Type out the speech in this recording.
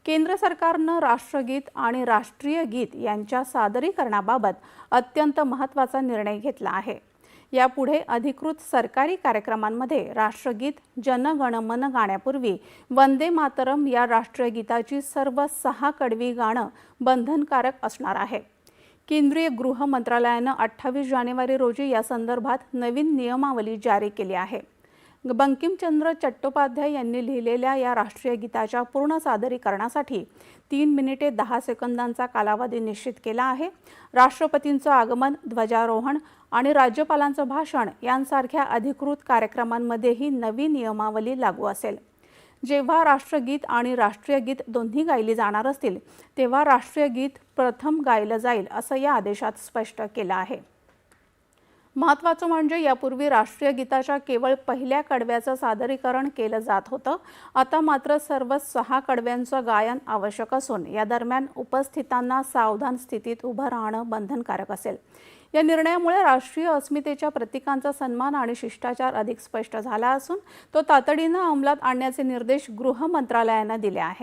केंद्र सरकारनं राष्ट्रगीत आणि राष्ट्रीय गीत यांच्या सादरीकरणाबाबत अत्यंत महत्त्वाचा निर्णय घेतला आहे। यापुढे अधिकृत सरकारी कार्यक्रमांमध्ये राष्ट्रगीत जन गण मन गाण्यापूर्वी वंदे मातरम या राष्ट्रीय गीताची सर्व 6 कडवी गाणं बंधनकारक असणार आहे। केंद्रीय गृह मंत्रालयाने 28 जानेवारी रोजी या संदर्भात नवीन नियमावली जारी केली आहे। बंकिमचंद्र चट्टोपाध्याय यांनी लिहिलेल्या या राष्ट्रीय गीताच्या पूर्ण सादरीकरणासाठी 3 मिनिटे 10 सेकंदांचा कालावधी निश्चित केला आहे। राष्ट्रपतींचं आगमन, ध्वजारोहण आणि राज्यपालांचं भाषण यांसारख्या अधिकृत कार्यक्रमांमध्ये ही नवी नियमावली लागू असेल। जेव्हा राष्ट्रगीत आणि राष्ट्रीय गीत दोन्ही गायली जाणार असतील तेव्हा राष्ट्रीय गीत प्रथम गायलं जाईल असं या आदेशात स्पष्ट केलं आहे। महत्त्वाचं म्हणजे यापूर्वी राष्ट्रीय गीताच्या केवळ पहिल्या कडव्याचं सादरीकरण केलं जात होतं। आता मात्र सर्व 6 कडव्यांचं गायन आवश्यक असून या दरम्यान उपस्थितांना सावधान स्थितीत उभं राहणं बंधनकारक असेल। या निर्णयामुळे राष्ट्रीय अस्मितेच्या प्रतीकांचा सन्मान आणि शिष्टाचार अधिक स्पष्ट झाला असून तो तातडीनं अंमलात आणण्याचे निर्देश गृह मंत्रालयाने दिले आहेत।